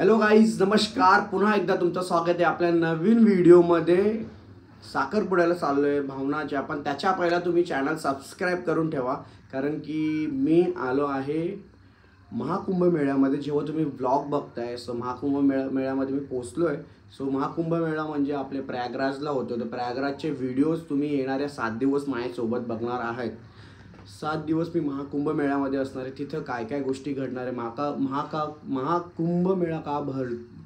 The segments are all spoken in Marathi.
हॅलो गाईज, नमस्कार. पुन्हा एकदा तुमचं स्वागत आहे आपल्या नवीन व्हिडिओमध्ये. साखरपुड्याला चाललो आहे भावनाच्या, पण त्याच्या पहिला तुम्ही चॅनल सबस्क्राईब करून ठेवा, कारण की मी आलो आहे महाकुंभ मेळ्यामध्ये. जेव्हा तुम्ही व्लॉग बघताय सो महाकुंभ मेळ्यामध्ये मी पोचलो आहे. सो महाकुंभ मेळा म्हणजे आपले प्रयागराजला होतो. तर प्रयागराजचे व्हिडिओज तुम्ही येणाऱ्या 7 दिवस माझ्यासोबत बघणार आहात. 7 दिवस मी महाकुंभ मेळ्यामध्ये असणार आहे. तिथं काय काय गोष्टी घडणार आहे, महाकुंभ मेळा का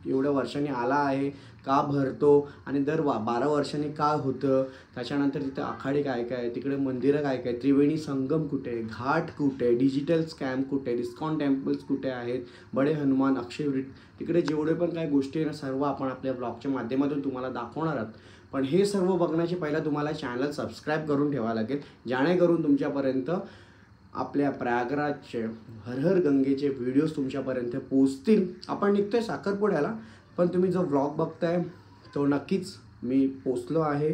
एवढ्या वर्षांनी आला आहे, का भरतो आणि दर 12 वर्षांनी का होतं, त्याच्यानंतर तिथं आखाडे काय काय आहे, तिकडे मंदिरं काय काय, त्रिवेणी संगम कुठे आहे, घाट कुठे आहे, डिजिटल स्कॅम कुठे आहे, इस्कॉन टेम्पल्स कुठे आहेत, बडे हनुमान, अक्षयवृत्त, तिकडे जेवढे पण काय गोष्टी आहे ना सर्व आपण आपल्या ब्लॉगच्या माध्यमातून तुम्हाला दाखवणार आहोत. पण हे सर्व बघण्याचे पहिला तुम्हाला चॅनल सबस्क्राईब करून ठेवावं लागेल, जेणेकरून तुमच्यापर्यंत आपल्या प्रयागराजचे हर हर गंगेचे व्हिडिओज तुमच्यापर्यंत पोचतील. आपण निघतोय साखरपुड्याला, पण तुम्ही जो व्लॉग बघताय तो नक्कीच मी पोचलो आहे.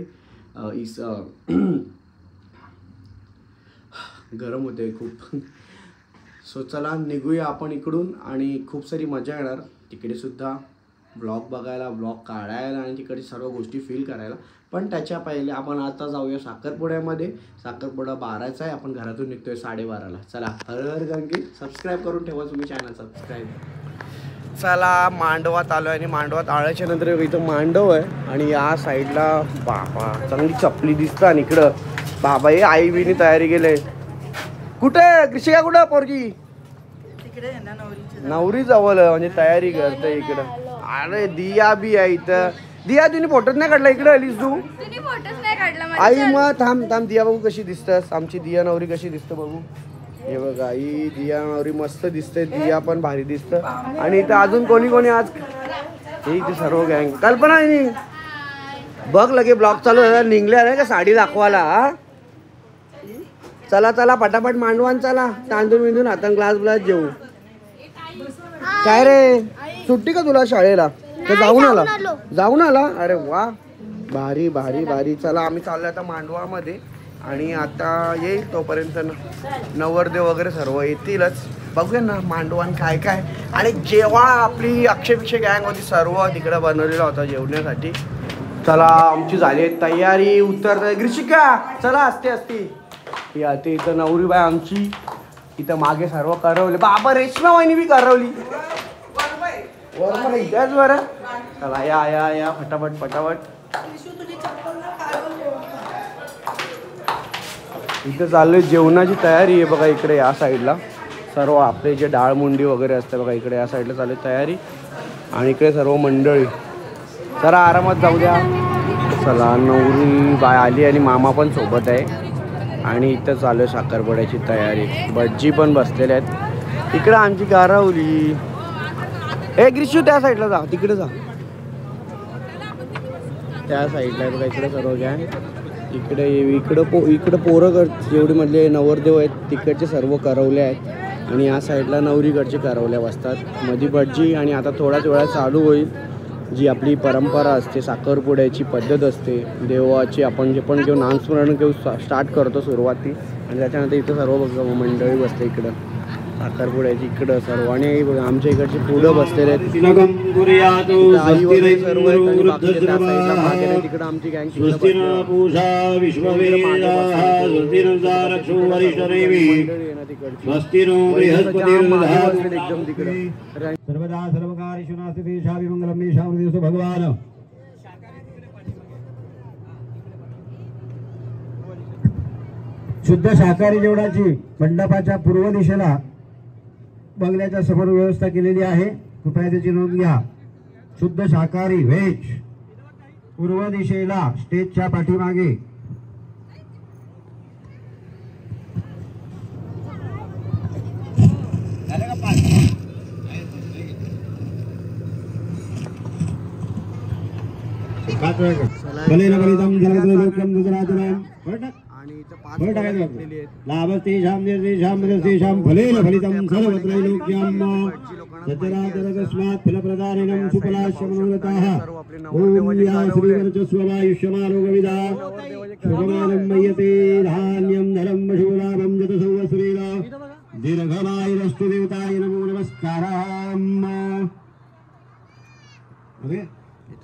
गरम होते खूप. सो चला निघूया आपण इकडून आणि खूप सारी मजा येणार तिकडे सुद्धा व्लॉग बघायला, व्लॉग काढायला आणि तिकडे सर्व गोष्टी फील करायला. पण त्याच्या पहिले आपण आता जाऊया साखरपुड्यामध्ये. साखरपुडा 12चा आहे, आपण घरातून निघतोय 12:30ला. चला हर हर गंगे. सबस्क्राईब करून ठेवा तुम्ही चॅनल सबस्क्राईब. चला मांडवात आलो आहे आणि मांडवात आल्याच्या नंतर इथं मांडव आहे आणि या साईडला बाबा चांगली चपली दिसतं आणि इकडं बाबा हे आई बिनी तयारी केले. कुठे कृषिका, कुठं पोरगी? नवरी जवळ म्हणजे तयारी करते इकडं. अरे दिया बी आहे इथं. दिया तुम्ही फोटोच नाही काढला, इकडे आलीस तू? आई मग थांब थांब, दिया बघू कशी दिसतस. आमची दिया नवरी कशी दिसतं बघू. हे बघा ही दिया नवरी मस्त दिसते, दिया पण भारी दिसतं. आणि इथं अजून कोणी कोणी आज हे इथे सर्व गँग. कल्पना आहे बघ, लगे ब्लॉग चालू झाला, निघल्या नाही का साडी दाखवायला. चला चला पटापट मांडवान, चला तांदूळ बिंदून हातान ग्लास जेऊ. काय रे सुट्टी का तुला शाळेला? तर जाऊन आला. अरे वा, भारी भारी भारी. चला आम्ही चाललो आता मांडवामध्ये आणि आता येईल तोपर्यंत नवरदेव वगैरे सर्व येतीलच. बघूया ना मांडवान काय काय. आणि जेव्हा आपली अक्षय गँग होती सर्व तिकडं बनवलेला होता जेवण्यासाठी. चला आमची झाली तयारी. उतरत ग्रीशिका चला. असते ते इथं नवरी बाय आमची इथं मागे सर्व करवले. बाबा रेशमा वहिनी बी करवली त्याच बरं. चला या या या फटाफट. इथं चाललोय जेवणाची तयारी आहे बघा. इकडे या साईडला सर्व आपले जे डाळ मुंडी वगैरे असते बघा, इकडे या साईडला चालू तयारी आणि इकडे सर्व मंडळी. जरा आरामात जाऊ द्या. चला नवरी बाय आली आणि मामा पण सोबत आहे आणि इथं चालू आहे साखरपुड्याची तयारी. भज्जी पण बसलेले आहेत. इकडं आमची गारावली. ए ग्रीशू त्या साईडला जा, तिकडे जा, त्या साईडला बघा. इकडे सर्व गँग इकडं पोरं जेवढे मधले नवरदेव आहेत तिकडचे सर्व करवले आहेत आणि या साईडला नवरीकडचे करवल्या बसतात. मध्ये भज्जी आणि आता थोड्याच वेळात चालू होईल जी आपली परंपरा असते, साखरपुड्याची पद्धत असते देवाची. आपण जे पण घेऊन नामस्मरण घेऊन स्टार्ट करतो सुरुवाती आणि त्याच्यानंतर इथं सर्व बघा मंडळी बसते इकडं साखरपुड्याची. इकडं सर्व आणि आमच्या इकडचे पुढं बसलेले आहेत आई वगैरे सर्व आहेत आणि बाकीचे त्या साईडला मागे तिकडं आमची गँग एकदम तिकडं. सर्वदा सर्वकार्येषु नास्ति तेषां मंगलं मेषां दिवसो भगवान. शुद्ध शाकाहारी जेवणाची मंडपाच्या पूर्व दिशेला बंगल्याच्या समोर व्यवस्था केलेली आहे. कृपया त्याची नोंद घ्या. शुद्ध शाकाहारी व्हेज पूर्व दिशेला स्टेजच्या पाठीमागे. लाभस्तेषां निर्देशां मृगस्तेषां फलेन फलितं सर्वत्रैलोक्यं सचराचरतस्मात् फलप्रदानेन सुफलाश्यमनोरताः. ॐ या श्रीवर्चस्ववायुष्यमारोगविदा शुभमानं मय्यते धान्यं धनं वशुलाभं जतसंवत्सरेण दीर्घमायुरस्तु देवताय नमो नमस्कारः.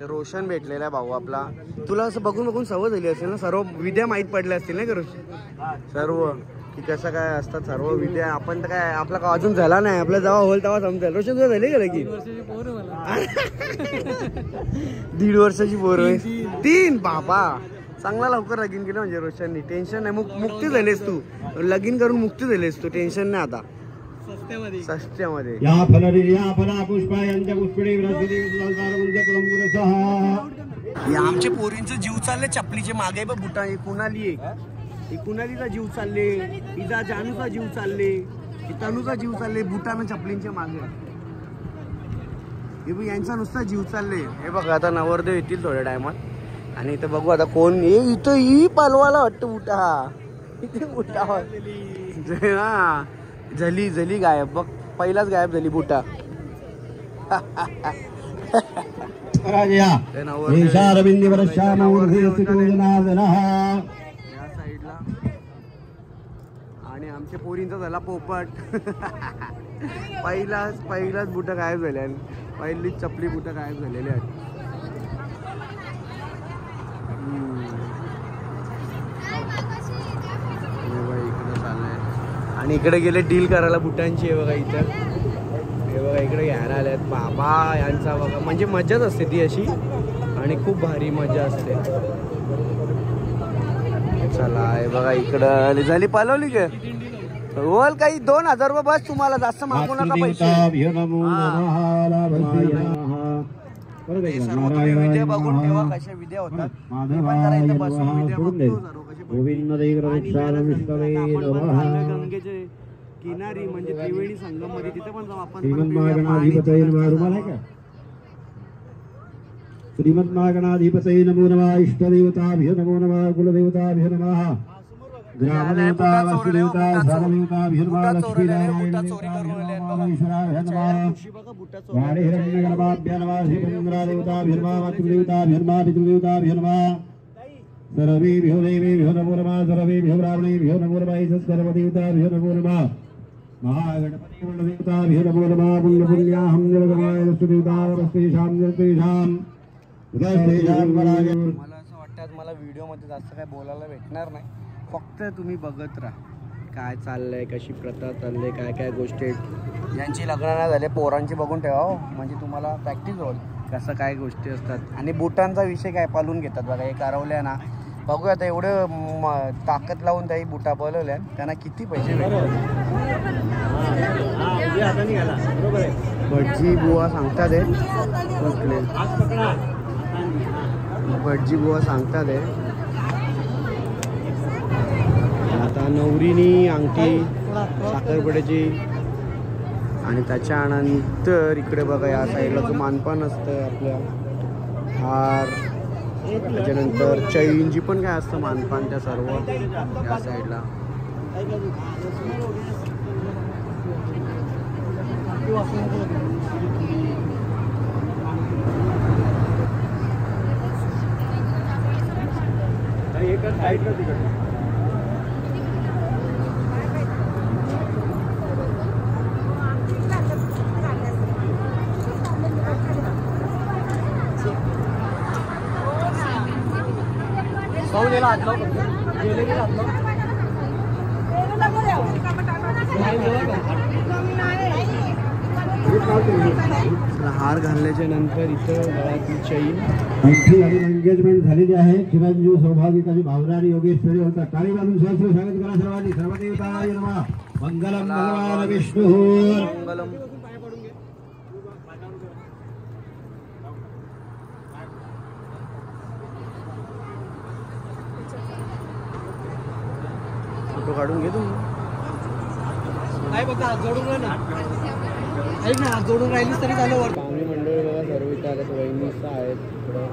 तर रोशन भेटलेला आहे भाऊ आपला. तुला असं बघून बघून सवय झाली असेल ना, सर्व विद्या माहीत पडल्या असतील नाही का रोशन? सर्व की कसं काय असतात सर्व विद्या. आपण तर काय आपला का अजून झाला नाही, आपला जेव्हा होईल तेव्हा समजेल. रोशन तुझं झाले गेलं की 1.5 वर्षाची पोर आहे. 3 बाबा चांगला लवकर लगीन केलं म्हणजे रोशननी. टेन्शन नाही, मुक्ती झालीस तू. लगीन करून मुक्ती झालीस तू, टेन्शन नाही आता. सस्त्यामध्ये या फलरी या फला पुष्पा यांच्या पुष्पणी आमचे पोरींचे जीव चालले चपलीचे मागे बघ बुटा. कुणाली आहे, कुणालीचा जीव चालले, इजा जानूचा जीव चालले, तनूचा जीव चालले बुटानं चपलींच्या मागे. हे बघ यांचा नुसता जीव चालले. हे बघ आता नवरदेव येतील थोड्या टायमात आणि इथं बघू आता कोण. इथं ही पालवाला वाटतं बुटा. इथे बुटा हा झाली गायब बघ. पहिलाच गायब झाली बुटा. आणि आमच्या पोरींचा झाला पोपट. पहिलाच बुटा गायब झाल्या. पहिलीच चपली बुटा गायब झालेली आहेत. इकडे चाललंय आणि इकडे गेले डील करायला बुटांची. आहे बघा इथं, हे बघा इकडे घ्यायला आल्यात बाबा यांचा बघा. म्हणजे मजाच असते ती अशी आणि खूप भारी मजा असते. चला हे बघा इकडं झाली पालवली का बोल. काही 2000 रुपये बस तुम्हाला, जास्त मागू नका पैसे. सर्व तुम्ही विद्या बघून ठेवा कशा विद्या होतात. गंगेचे किनारी म्हणजे त्रिवेणी संगम मध्ये तिथे पण जाऊ आपण. श्रीमन्मागणाधिपतये नमो नमः. इष्टदेवताभ्यो नमो नमः. कुलदेवताभ्यो नमः. ग्रामदेवता वासुदेवता धर्मदेवताभ्यो नमः. लक्ष्मीनारायणेश्वराभ्यो नमः. वाणी हिरण्यगर्भाभ्यो नमः. श्रीचन्द्रादेवताभ्यो नमः. मातृदेवताभ्यो नमः. पितृदेवताभ्यो नमः. सर्वेभ्यो देवेभ्यो नमो नमः. सर्वेभ्यो ब्राह्मणेभ्यो नमो नमः. सर्वदेवताभ्यो नमो नमः. महागणपति देवताभ्यो नमो नमः. पुण्यपुण्याहं निर्गमाय वस्तुदेवतावस्तेषां निर्तेषां. मला असं वाटतं मला व्हिडिओमध्ये जास्त काय बोलायला भेटणार नाही. फक्त तुम्ही बघत राहा काय चाललंय, कशी प्रथा चालले, काय काय गोष्टी आहेत. ज्यांची लग्न नाही झाले पोरांची बघून ठेवा म्हणजे तुम्हाला प्रॅक्टिस होईल कसं काय गोष्टी असतात. आणि बुटांचा विषय काय पालून घेतात बघा. हे कारवल्या ना बघूया आता. एवढं ताकद लावून त्याही बुटा पळवल्या त्यांना किती पैसे भेटतात. भटजी बुवा सांगतात भटजी बुवा सांगतात आता नवरीनी अंगठी साखरपुड्याची आणि त्याच्यानंतर इकडे बघा या साईडला जो मानपान असतं आपलं हार, त्याच्यानंतर चैन जी पण काय असतं मानपान त्या सर्व या साईडला. हार घालण्याच्या नंतर इथं गळ्यातली चैन आणखी आणि एंगेजमेंट झालेली आहे. चिरंजीव सौभाग्यकारी भावना आणि योगेश्वरी होतात. टाळी वाजून सहस्र स्वागत करा सर्वांनी. सर्वदेवताय नमः. मंगलम भगवान विष्णू. मंगलम. फोटो काढून घे तुम्ही. जोडून राहिलीस तरी झालं. पाहुणे मंडळी बघा सर्व इथं आल्यात. वहिनीचा आहेत इकडं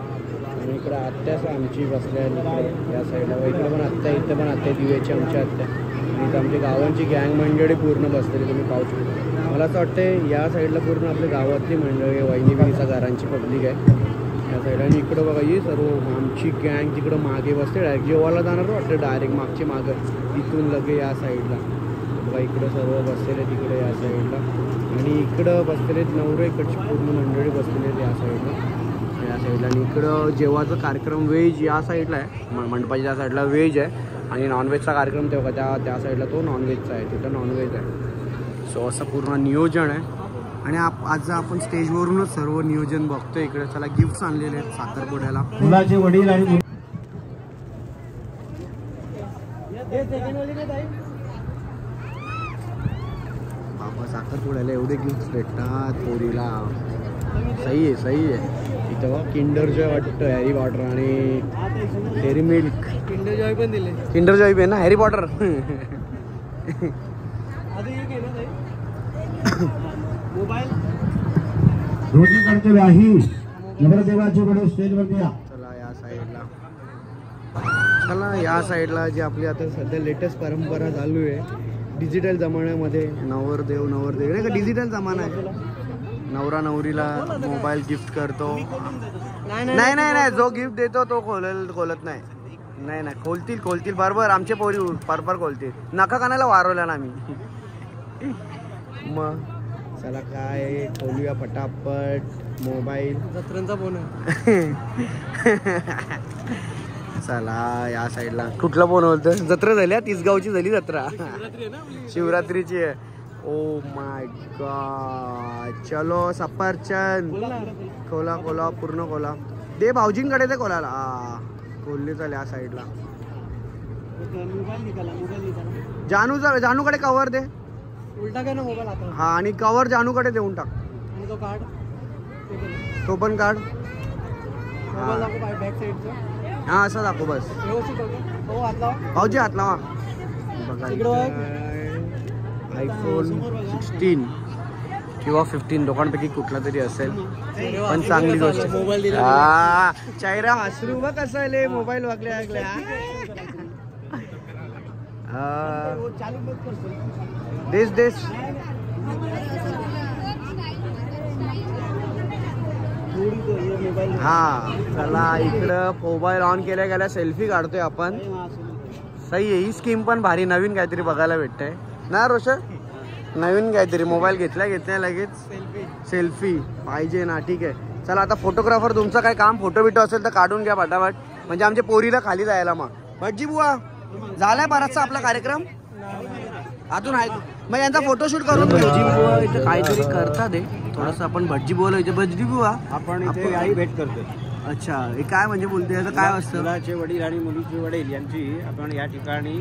आणि इकडं आत्याच आमची बसल्या आहेत या साईडला. इकडं पण आत्या, इथं पण आत्या दिव्याची आमच्या आत्या. आणि इथं आमच्या गावांची गँग मंडळी पूर्ण बसलेली तुम्ही पाहू शकता. मला असं वाटतं या साईडला पूर्ण आपल्या गावातली मंडळी वहिनी बिनीचा घरांची पब्लिक आहे या साईडला. आणि इकडं बघा ही सर्व आमची गँग तिकडं मागे बसते. डायरेक्ट जेवायला जाणार वाटतं डायरेक्ट मागचे मागं इथून लगे या साईडला बघा. इकडं सर्व बसलेले तिकडे या साईडला आणि इकडं बसलेले नवरे इकडची पूर्ण मंडळी बसलेले आहेत या साईडला. या साईडला. आणि इकडं जेवायचा कार्यक्रम व्हेज या साईडला आहे, मंडपाच्या त्या साईडला व्हेज आहे आणि नॉनव्हेजचा कार्यक्रम तेव्हा त्या साईडला तो नॉनव्हेजचा आहे, तिथं नॉनव्हेज आहे. सो असं पूर्ण नियोजन आहे. आणि आज आपण स्टेजवरूनच सर्व नियोजन बघतोय इकडे. चला गिफ्ट्स आणलेले आहेत साखरपुड्याला. मुलाचे वडील आणि बाबा साखरपुड्याला एवढे गिफ्ट्स भेटतात पोरीला. सही आहे. इथं बघ किंडर जॉय वाटतं, हॅरी पॉटर आणि डेअरी मिल्क. किंडर जॉय पण दिले. किंडर जॉय पण ना, हॅरी पॉटर. मोबाईल दोन्हीकडचे व्याही नवरदेवाचे वडील स्टेजवरती या. चला या साईडला जी आपली आता सध्या लेटेस्ट परंपरा चालू आहे डिजिटल जमान्यामध्ये, नवरदेव नाही का डिजिटल जमाना आहे. नवरा नवरीला मोबाईल गिफ्ट करतो. नाही जो गिफ्ट देतो तो खोलत नाही. खोलतील बरोबर. आमचे पोरी परपर खोलतील. नका कानाला वारवल्या ना आम्ही. मग चला काय खोलूया पटापट मोबाईल. जत्रांचा फोन आहे. चला या साईडला कुठला फोन बोलतं. जत्रा झाली, तिसगावची झाली जत्रा, शिवरात्रीची आहे. Oh my God. चलो सफरचंद खोला पूर्ण खोला. दे भाऊजींकडे ते खोलाला. खोलली चाल या साईडला. जानूकडे कवर दे. उलटा काय ना मोबाईल आता. हा आणि कवर जानूकडे देऊन टाक. आणि तो कार्ड तो पण काढ. मोबाईल दाखव बॅक साईडचं. हा असं दाखव बस. व्यवस्थित हो हात लावा. भाऊजी हात लावा. आयफोन 16 किंवा 15 दोघांपैकी कुठला तरी असेल, पण चांगली गोष्ट. हा चेहरा हसरू बघ कसं आले मोबाईल वागल्या देश. हा चला इकडं मोबाईल ऑन केल्या गेल्या सेल्फी काढतोय आपण. सही आहे. ही स्कीम पण भारी, नवीन काहीतरी बघायला भेटतंय ना रोशन. नवीन काहीतरी मोबाईल घेतल्या लगेच सेल्फी पाहिजे ना. ठीक आहे चला आता फोटोग्राफर तुमचं काय काम, फोटो बिटो असेल तर काढून घ्या फटाफट, म्हणजे आमच्या पोरीला खाली जायला. मग भटजी बुवा झालाय बराचसा आपला कार्यक्रम अजून आहे, मग यांचा फोटोशूट करून. भटजी बुवा इथे काहीतरी करतात आहे थोडंसं. आपण भटजी बुवा इथे भटजी बुवा आपण इथे आई भेट करतोय. अच्छा हे काय म्हणजे बोलते याचं काय असतं. मुलाचे वडील आणि मुलीचे वडील यांची आपण या ठिकाणी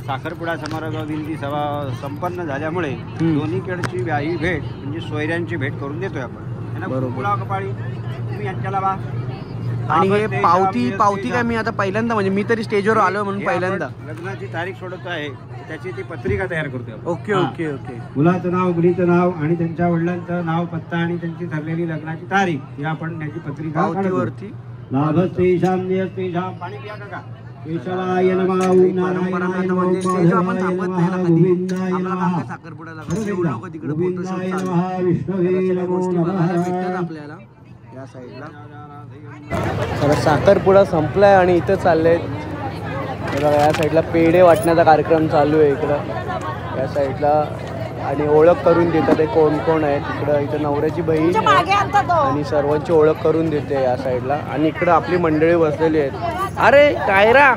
साखरपुडा समारंभ विनंती सभा संपन्न झाल्यामुळे दोन्हीकडची व्याही भेट म्हणजे सोयऱ्यांची भेट करून देतोय आपण. बरोबर कपाळी तुम्ही यांच्याला बा. आणि हे पावती काय मी आता पहिल्यांदा, म्हणजे मी तरी स्टेजवर आलो म्हणून पहिल्यांदा लग्नाची तारीख सोडत आहे, त्याची ती पत्रिका तयार करतोय. ओके. मुलाचं नाव, मुलीचं नाव आणि त्यांच्या वडिलांचं नाव, पत्ता आणि त्यांची ठरलेली लग्नाची तारीख ही आपण त्याची पत्रिका पावतीवरती. लाभस्ते शाम देस्ते शाम. पाणी पिया का केशवाय नमः. ओम नारायणाय नमः. गोविंदाय नमः. साखरपुड्याला विष्णवे नमो नमः. आपल्याला या साईडला तर साखरपुडा संपलाय आणि इथं चालले या साईडला पेढे वाटण्याचा कार्यक्रम चालू आहे इकडं या साईडला. आणि ओळख करून देतात ते कोण कोण आहेत इकडं. इथं नवऱ्याची बहीण आणि सर्वांची ओळख करून देते या साईडला. आणि इकडं आपली मंडळी बसलेली आहेत. अरे कायरा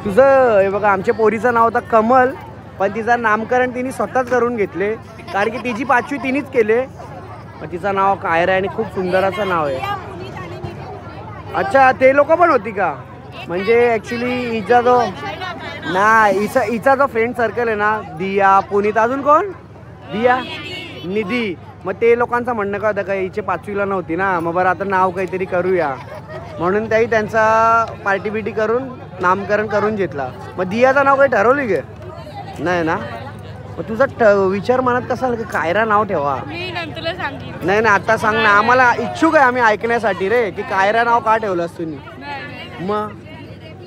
तुझं हे बघा, आमच्या पोरीचं नाव होतं कमल, पण तिचं नामकरण तिने स्वतःच करून घेतले कारण की तिची 5वी तिनेच केले. मग तिचं नाव कायरा आहे आणि खूप सुंदर असं नाव आहे. अच्छा ते लोक पण होती का. म्हणजे ॲक्च्युली हिचा जो हिचा जो फ्रेंड सर्कल आहे ना, दिया, पुनीत, अजून कोण, दिया, निधी, मग ते लोकांचं म्हणणं का होतं का हिचे 5वीला नव्हती ना, मग बरं आता नाव काहीतरी करूया म्हणून त्याही त्यांचा पार्टी बिटी करून नामकरण करून घेतला. मग दियाचं नाव काही ठरवली गे नाही ना. मग तुझा विचार मनात कसा आला की कायरा नाव ठेवा. नाही आता सांग ना, आम्हाला इच्छुक आहे आम्ही ऐकण्यासाठी रे की कायरा नाव का ठेवलंस तुम्ही. मग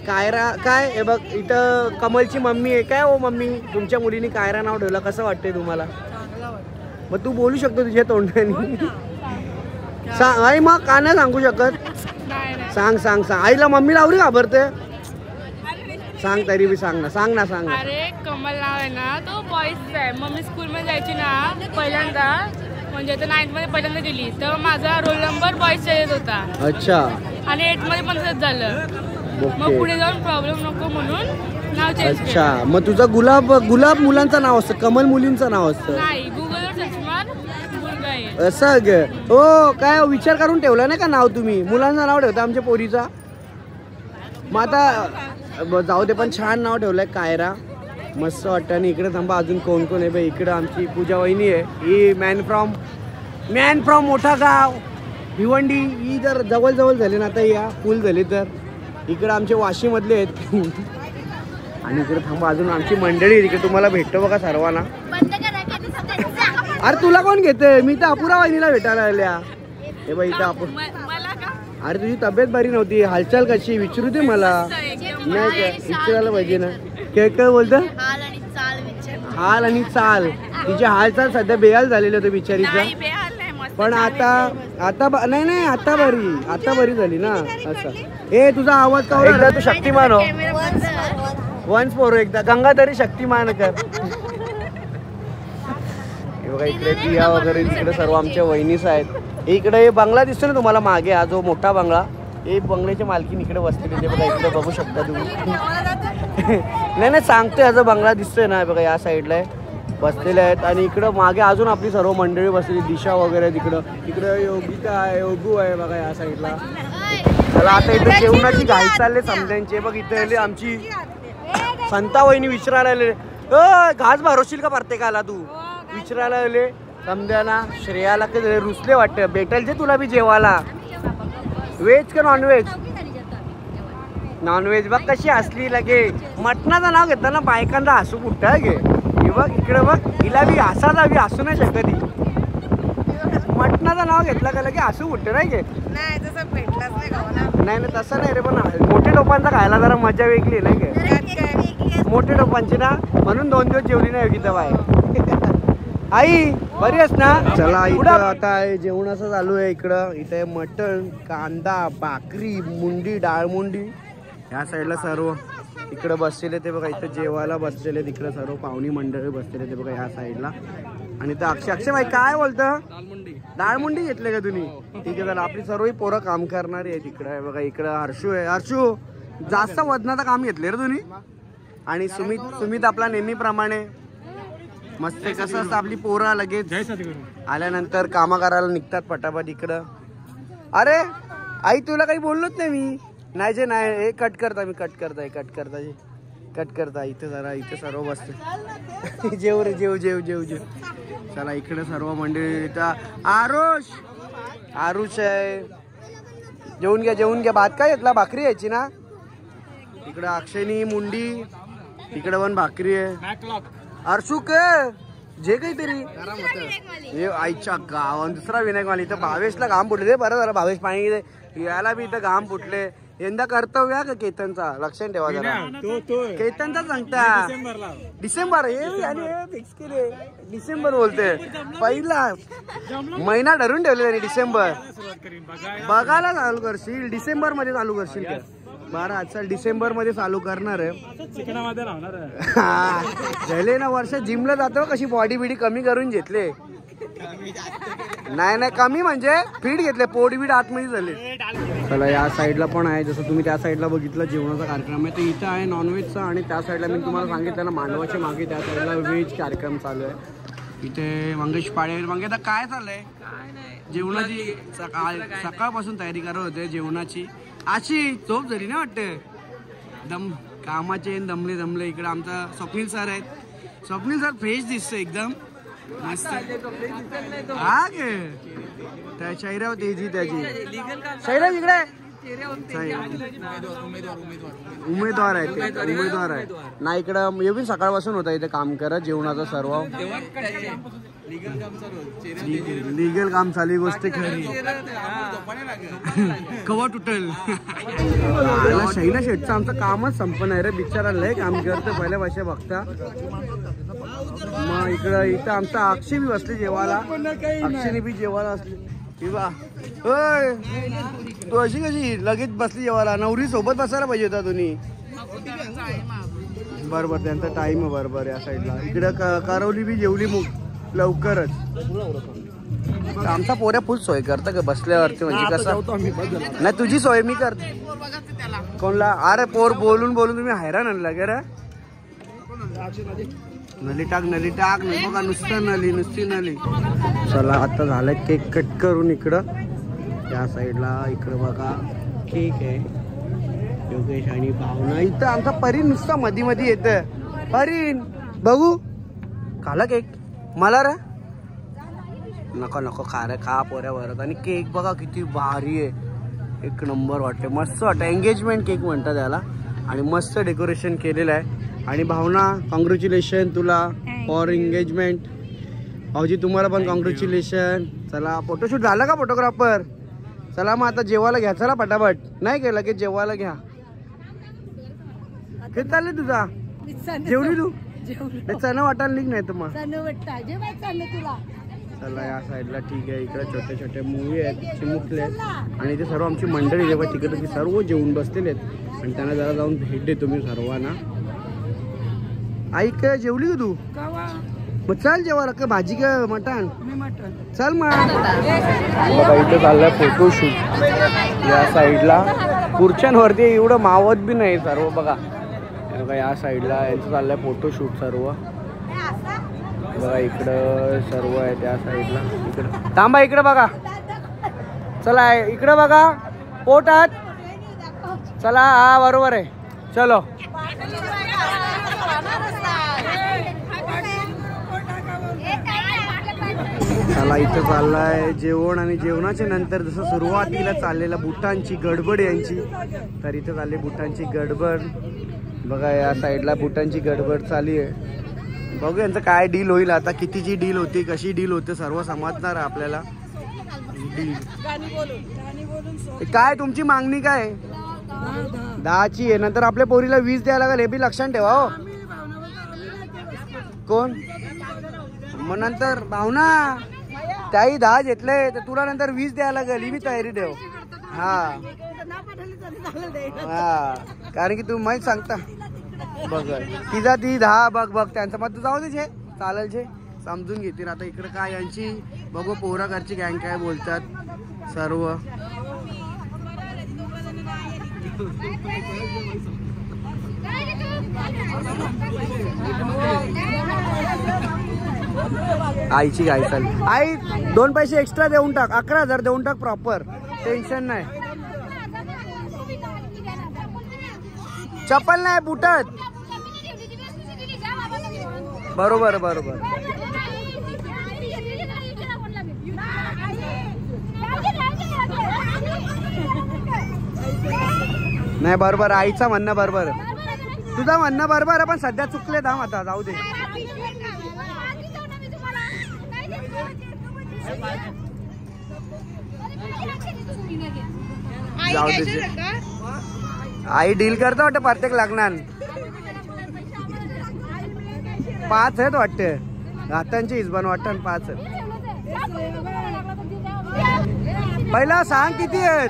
कायरा काय हे बघ इथं कमलची मम्मी आहे काय. ओ मम्मी तुमच्या मुलीने कायरा नाव ठेवलं, कसं वाटतंय तुम्हाला. मग तू बोलू शकतो तुझ्या तोंडाने. सांग आई, मग का नाही सांगू शकत. सांग आईला मम्मीला आवडी घाबरते. सांग तरी बी सांग ना. अरे कमल नाव आहे ना, तो बॉईजचा आहे. मग मी स्कूलमध्ये जायची ना पहिल्यांदा, म्हणजे तर 9th मध्ये पहिल्यांदा दिली तर माझा रोल नंबर बॉयजचा येत होता अच्छा आणि 8th मध्ये पण तसंच झालं मग पुढे जाऊन प्रॉब्लेम नको म्हणून नाव चेंज केलं. अच्छा मग तुझं गुलाब मुलांचं नाव असतं कमल मुलींचं नाव असतं नाही गुगलवर सर्च मार मुलगा आहे असं ग हो काय विचार करून ठेवला नाही का नाव तुम्ही मुलांचं नाव ठेवता आमच्या पोरीचा मग आता जाऊ दे पण छान नाव ठेवलंय कायरा मस्त वाटतं आणि इकडे थांबा अजून कोण कोण आहे बाई इकडं आमची पूजा वहिनी आहे ही मॅन फ्रॉम मोठा गाव भिवंडी ही जर जवळ झाली ना आता या फुल झाली तर इकडं आमचे वाशीमधले आहेत आणि इकडे थांबा अजून आमची मंडळी आहे तिकडे तुम्हाला भेटतो बघा सर्वांना अरे तुला कोण घेते मी तर अपुरा वहिनीला भेटायला आल्या हे बाई इथं आपण अरे तुझी तब्येत बरी नव्हती हालचाल कशी विचारू दे मला नाही का विचारायला पाहिजे ना काय बोलतं हाल आणि चाल तिची हालचाल सध्या बेहाल झालेली होती बिचारीचा पण आता नाही आता बरी झाली ना असं ए तुझा आवाज का एकदा तू शक्तिमान हो 1-4 एकदा गंगाधरी शक्तिमान कर बघा इकडे दिया वगैरे तिकडे सर्व आमच्या वहिनीस आहेत इकडे बंगला दिसतो ना तुम्हाला मागे हा जो मोठा बंगला हे बंगल्याची मालकीन इकडे बसलेली बघा इकडे बघू शकता तुम्ही नाही सांगतोय याचा बंगला दिसतोय ना बघा या साईडला बसलेले आहेत आणि इकडं मागे अजून आपली सर्व मंडळी बसलेली दिशा वगैरे तिकडं योगिता आहे योगू आहे बघा या साईडला मला आता इथे जेवणाची घाई चालले समजायचे बघ इथे आमची संता वहिनी विचारायला आले घास भरवशील का प्रत्येकाला तू विचारायला आले समजा श्रेयाला का रुसले वाटतं भेटेल जे तुला बी जेवायला व्हेज का नॉनव्हेज बघ कशी असली लगे मटणाचं नाव घेताना बायकांना हसू कुठं घे हे बघ इकडे बघ हिला बी हसायला बी हसू नाही शकत मटणाचं नाव घेतलं का लगे हसू कुठं नाही घे नाही तसं नाही रे पण मोठे टोपांचा खायला जरा मजा वेगळी नाही घे मोठे टोपांची ना म्हणून 2 दिवस जेवली नाही गीता बाय आई बरी आहेस ना चला इकडं आता जेवणाचं चालू आहे इकडं इथे मटण कांदा भाकरी मुंडी डाळ मुंडी ह्या साईडला सर्व इकडं बसलेले ते बघा इथं जेवायला बसलेले तिकडं सर्व पाहुणी मंडळी बसलेले ते बघा ह्या साईडला आणि तर अक्षय भाई काय बोलतं डाळ मुंडी घेतले का तुम्ही ठीक आहे चला आपली सर्व पोरं काम करणारी आहे तिकडं आहे बघा इकडं हर्षू जास्त वजनाचं काम घेतले रे तुम्ही आणि सुमित आपला नेहमीप्रमाणे मस्त कसं असतं आपली पोरं लगेच आल्यानंतर कामा करायला निघतात पटापट इकडं अरे आई तुला काही बोललोच नाही मी नाही हे कट करता इथे जरा इथे सर्व बसते जेव रे जेव चला इकडे सर्व मंडळी इथं आरुष आहे जेवून घ्या भात काय घेतला भाकरी यायची ना इकडे अक्षयनी मुंडी इकडे पण भाकरी आहे अर्शुक जे काहीतरी आईच्या गावात दुसरा विनायक माली इथं भावेशला घाम फुटले बरं झालं भावेश पाणी याला बी इथं घाम फुटले यंदा कर्तव्य का केतनचा लक्षात ठेवा जरा केतनचा सांगता डिसेंबर हे फिक्स केले डिसेंबर बोलते पहिला महिना ठरून ठेवले त्यांनी डिसेंबर बघायला चालू करशील डिसेंबर मध्ये चालू करशील का बरं आजकाल डिसेंबर मध्ये चालू करणार आहे झाले ना वर्ष जिमला जातो कशी बॉडी बिडी कमी करून घेतले नाही कमी म्हणजे फिट घेतले पोट बीट आतमध्ये झाले चला या साईडला पण आहे जसं तुम्ही त्या साईडला बघितलं जेवणाचा कार्यक्रम आहे तर इथं आहे नॉनव्हेजचा आणि त्या साईडला मी तुम्हाला सांगितलं ना मांडवाच्या मागे त्या साईडला व्हेज कार्यक्रम चालू आहे इथे मंगेश पाळे मंगे आता काय चाललंय जेवणाची सकाळपासून तयारी करत होते जेवणाची अशी झोप झाली ना वाटतं कामाचे दमले इकडे आमचा स्वप्नील सर आहेत स्वप्नील सर फ्रेश दिसतो एकदम मस्त हा गे त्या शैराव तेजी त्याची शैराव इकडे उमेदवार आहे ना इकडं येऊन सकाळपासून होता इथे काम करत जेवणाचं सर्व लिगल काम चालू गोष्ट खरी कवा तुटल शैला शेठचं आमचं कामच संपन्न आहे रे बिचारा लय काम करतो पहिल्या भाषा बघता मग इथं आमचा अक्षय बी बसले जेवायला अक्षयने बी जेवायला असले किंवा होय तू अशी कशी लगेच बसली जेवायला नवरी सोबत बसायला पाहिजे होता तुम्ही बरोबर त्यांचा टाइम आहे बरोबर या साईडला इकडे करवली बी जेवली लवकरच आमचा पोऱ्या फुल सोय करतं का बसल्यावरती म्हणजे कसं नाही तुझी सोय मी करते कोणला अरे पोर बोलून बोलून तुम्ही हैराण आणला गे रे नली टाक नाही बघा नुसतं नुसती नली चला आता झालंय केक कट करून इकडं त्या साईडला इकडं बघा केक आहे योगेश आणि भावना इथं आमचा परीन नुसता मध्ये मध्ये येतं परीन बघू खाला केक मला रे नको खा रे खा पोऱ्या वरत आणि केक बघा किती भारी आहे एक नंबर वाटते मस्त वाटतं एंगेजमेंट केक म्हणतात त्याला आणि मस्त डेकोरेशन केलेलं आहे आणि भावना कॉंग्रॅच्युलेशन तुला फॉर एंगेजमेंट भाऊजी तुम्हाला पण कॉंग्रॅच्युलेशन चला फोटोशूट झालं का फोटोग्राफर चला मग आता जेवायला घ्या चला पटापट नाही केलं की जेवायला घ्या किती चालले तुझा जेवली तू चणा वाटायला निघ नाही तर मग चला या साईडला ठीक आहे इकडे छोटे छोटे मूवी आहेत चिमुकले आहेत आणि ते सर्व आमची मंडळी जेव्हा तिकडे सर्व जेवून बसलेले आहेत आणि त्यांना जरा जाऊन भेट देतो मी सर्वांना ऐक जेवली का तू मग चल जेव्हा का भाजी का मटण चल मग बघा इथं चाललंय फोटोशूट या साईडला खुर्च्यांवरती एवढं मावत बी नाही सर्व बघा या साईडला यांचं चाललंय फोटोशूट सर्व बघा इकडं सर्व आहे त्या साईडला इकडं थांबा इकडं बघा चला इकडं बघा पोटात चला हा बरोबर आहे चलो चला इथं चाललाय जेवण आणि जेवणाच्या नंतर जसं सुरुवातीला चाललेला बुटांची गडबड यांची तर इथं चालली बुटांची गडबड बघा या साईडला बुटांची गडबड चालली आहे बघू यांचं काय डील होईल आता कितीची डील होती कशी डील होते सर्व समजणार आहे आपल्याला डील काय तुमची मागणी काय 10ची आहे नंतर आपल्या पोरीला 20 द्यायला लागेल हे बी लक्षात ठेवा हो कोण मग नंतर भावना त्याही 10 घेतले तर तुला नंतर 20 द्यायला लागेल ही बी तयारी ठेव हा कारण की तुम्ही माहीत सांगता बघ तिचा ती 10 बघ त्यांचं मग तू जाऊ दे चालेल जे समजून घेतील आता इकडे काय यांची बघू पोरा घरची गँग काय बोलतात सर्व आईची गाय चालली आई 2 पैसे एक्स्ट्रा देऊन टाक 11,000 देऊन टाक प्रॉपर टेन्शन नाही चप्पल नाही बुटत बरोबर नाही बरोबर आईचा म्हणणं बरोबर तुझं म्हणणं बरोबर आहे पण सध्या चुकले दाम आता जाऊ दे जाऊ दे आई डील करतो वाटतं प्रत्येक लागणार 5 आहेत वाटते हातांची हिजबान वाटतं 5 पहिला सांग किती आहेत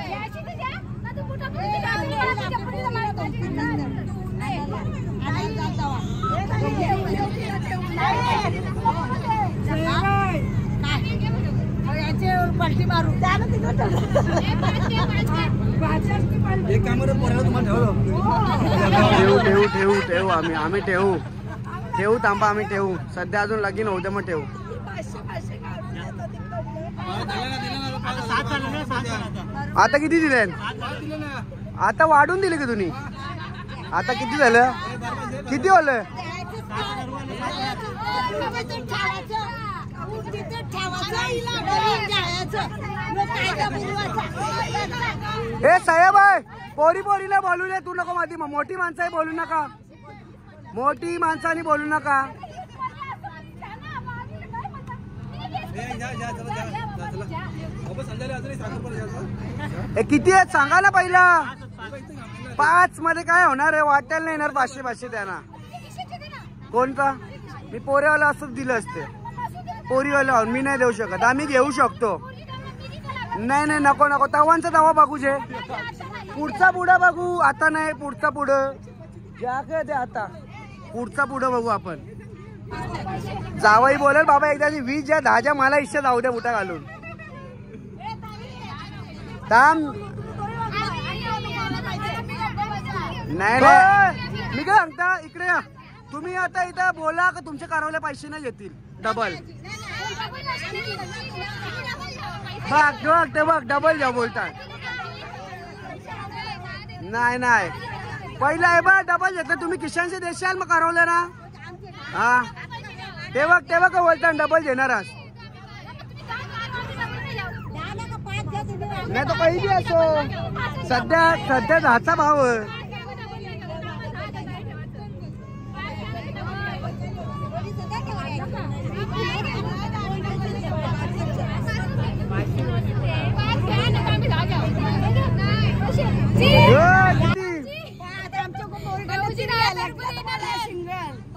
ठेवू आम्ही ठेवू थांबा आम्ही ठेवू सध्या अजून लगीन होऊ मग ठेवू आता किती दिले आता वाढून दिले का तुम्ही आता किती झालं किती होलं हे साहेब आहे पोरीला बोलू दे तू नको मध्ये मोठी माणसं बोलू नका मोठी माणसाने बोलू नका किती आहेत सांगा ना पहिला 5 मध्ये काय होणार आहे वाटायला नाही येणार 500 त्यांना कोणता मी पोरेवाला असंच दिलं असते पोरीवाला मी नाही देऊ शकत आम्ही घेऊ शकतो नाही नको तवांचा तवा बघू जे पुढचा पुढं बघू आता नाही पुढचा पुढं ज्या काय ते आता पुढचा पुढं बघू आपण जावई बोलेल बाबा एकदा 20 ज्या 10 ज्या मला इच्छा जाऊ द्या बुटा घालून. थांब नाही मी काय सांगता इकडे या तुम्ही आता इथं बोला का तुमच्या कारवले पैसे नाही येतील डबल. बघ डबल जाऊ बोलतात. नाही पहिला आहे बा डबल येतं तुम्ही किशांचे देशाल मग कारवले ना. हा तेव्हा का बोलता डबल देणार नाही तो काही बी असो सध्या 10चा भाव.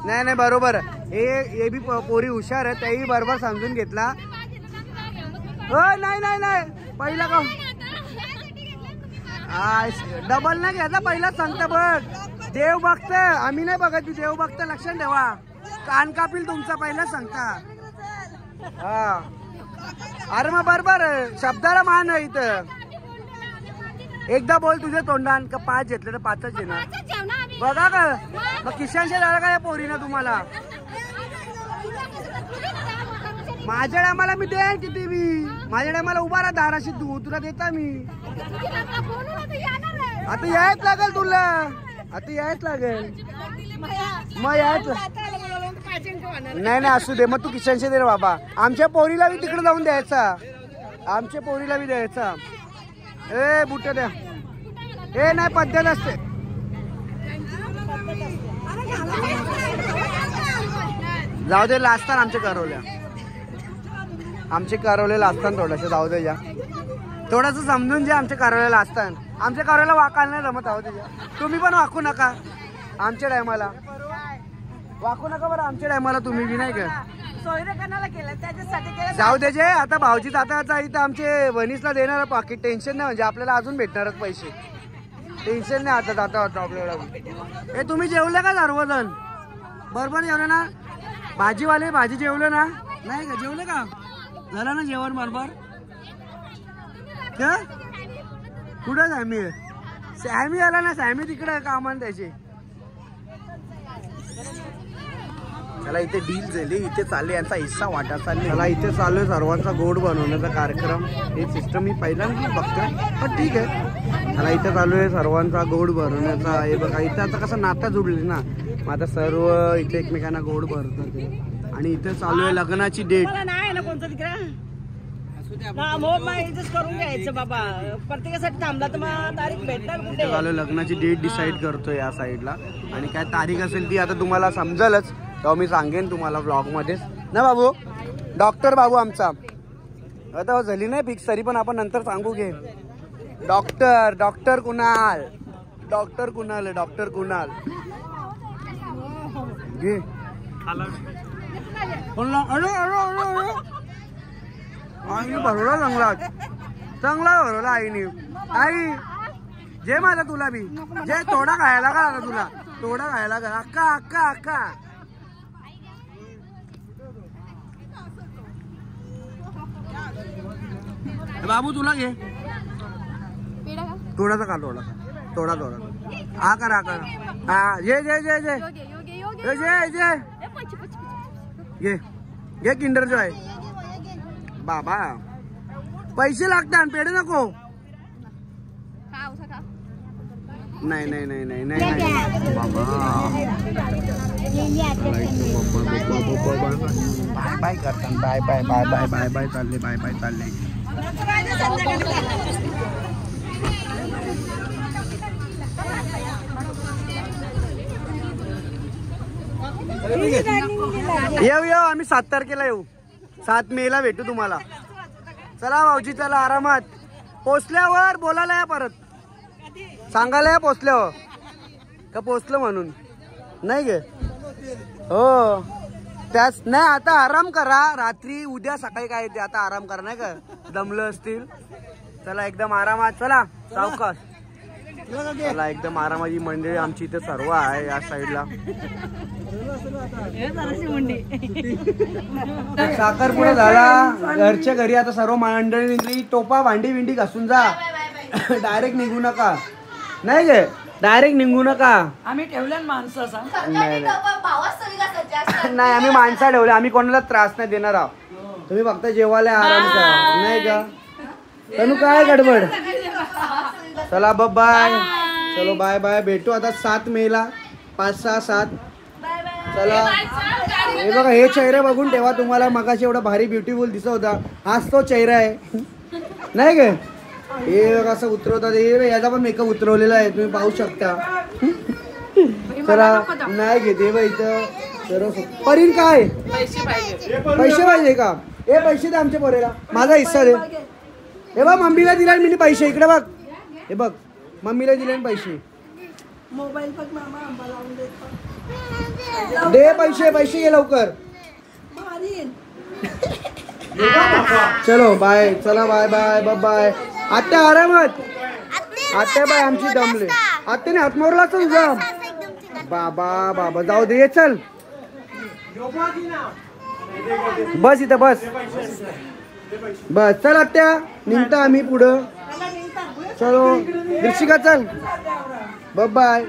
नाही बरोबर हे बी पोरी हुशार आहे त्याही बरोबर समजून घेतला. नाही पहिला का डबल नाही घेतला पहिला सांगता. बघ देव बघतोय आम्ही नाही बघत देव बघतोय लक्षात ठेवा. कान कापील तुमचा पहिला सांगता. हा अरे मग बरोबर शब्दाला मान आहे इथं. एकदा बोल तुझ्या तोंडान का 5 घेतले तर 5च येणार. बघा का मग किशांशी झाला का या पोरीना तुम्हाला. माझ्या टायमाला मी दे किती मी माझ्या टायमाला उभा राहा दाराशी तू तुला देता मी. आता यायच लागेल तुला आता यायच लागेल मग यायच नाही असू दे. मग तू किशांशी दे रे बाबा. आमच्या पोरीला बी तिकडे जाऊन द्यायचा. आमच्या पोरीला बी द्यायचा. ए बुट द्या. ए नाही पद्धत असते. जाऊ दे लाजतान आमचे कारवले लाजतान थोडस जाऊ दे या. थोडस समजून घ्या आमच्या कारवले लाजतान. आमच्या कारवला वाकायला नाही जमत. जाऊ दे तुम्ही पण वाकू नका आमच्या टायमाला. वाकू नका बरं आमच्या टायमाला तुम्ही बी नाही का. जाऊ दे जे आता भाऊजी जाता इथं आमचे वनिसला देणार पाकिट. टेन्शन नाही म्हणजे आपल्याला अजून भेटणारच पैसे. टेन्शन नाही आता जाता आपल्याला. हे तुम्ही जेवले का सर्वजण बरोबर जेवले ना. भाजीवाले भाजी जेवले ना नाही का. जेवले का झालं ना जेवण बरोबर. कुठं सॅमी आला ना. सॅमी तिकडे कामान त्याचे. त्याला इथे डील झाली इथे चालले यांचा हिस्सा वाटा चालले. त्याला इथे चालू आहे सर्वांचा गोड बनवण्याचा कार्यक्रम. हे सिस्टम मी पहिल्यांदा बघतोय पण ठीक आहे. त्याला इथे चालू आहे सर्वांचा गोड बनवण्याचा. हे बघा इथे आता कसं नाता जुडले ना मग आता सर्व इथे एकमेकांना गोड भरतात. आणि इथे चालू आहे लग्नाची डेट. करून घ्यायचं बाबा प्रत्येकासाठी थांबला तर मग तारीख भेटणार. चालू लग्नाची डेट डिसाईड करतोय या साईडला. आणि काय तारीख असेल ती आता तुम्हाला समजलच तेव्हा मी सांगेन तुम्हाला ब्लॉग मध्येच ना बाबू. डॉक्टर बाबू आमचा आता झाली नाही फिक्स तरी पण आपण नंतर सांगू. घे डॉक्टर कुणाल घे. आईने भरवला चांगला भरवला आईने. आई जे माझा तुला बी जे थोडा खायला का तुला थोडा खायला का. अक्का बाबू तुला घे थोडासा का थोडा हा करा हा ये घे किंडर जॉय. बाबा पैसे लागतात पेढे नको. नाही बाबा बाय करतात. बाय चालले. येऊ आम्ही 7 तारखेला येऊ. 7 मेला भेटू तुम्हाला. चला भाऊजी चला आरामात. पोचल्यावर बोलायला या परत सांगायला या पोचल्यावर का पोचलं म्हणून नाही गे. हो त्याच नाही आता आराम करा. रात्री उद्या सकाळी काय येते आता आराम करा नाही का दमलं असतील. चला एकदम आरामात चला सावकाश. चला एकदम आरामाची मंडळी आमची इथे सर्व आहे या साईडला. साखरपुडा झाला घरच्या घरी. आता सर्व मंडळी निघली. टोपा भांडी बिंडी घासून जा. डायरेक्ट निघू नका. नाही गे डायरेक्ट निघू नका. आम्ही ठेवल्या माणसं नाही नाही आम्ही माणसा ठेवले. आम्ही कोणाला त्रास नाही देणार आहोत. तुम्ही फक्त जेवायला आराम करा नाही का. तनु काय गडबड. चला बाय. चलो बाय बाय. भेटू आता 7 मेला 5, 6, 7. चला हे बघा हे चेहरा बघून ठेवा. तुम्हाला मगाशी एवढा भारी ब्युटिफुल दिसत होता. हाच तो चेहरा आहे नाही का. हे बघा असं उतरवतात. हे याचा पण मेकअप उतरवलेला आहे तुम्ही पाहू शकता. चला नाही घेते बा इथं सर्व. परीन काय पैसे पाहिजे का. हे पैसे दे आमच्या पोरेला. माझा हिस्सा दे. हे बघ मम्मीला दिला मी पैसे. इकडे बघ. हे बघ मम्मीला दिले पैसे. मोबाईल बघ मामा आंबा लावून दे पैसे. पैसे घे लवकर. चलो बाय. चला बाय बाय बाय. आत्या आरामात. आत्या बाय आमची दमले. आत्याने हात मारला तुझा. बाबा बाबा जाऊ दे. चल बस इथं बस. बस चल आत्या निघता आम्ही पुढं. चलो ऋषिका चल बाय.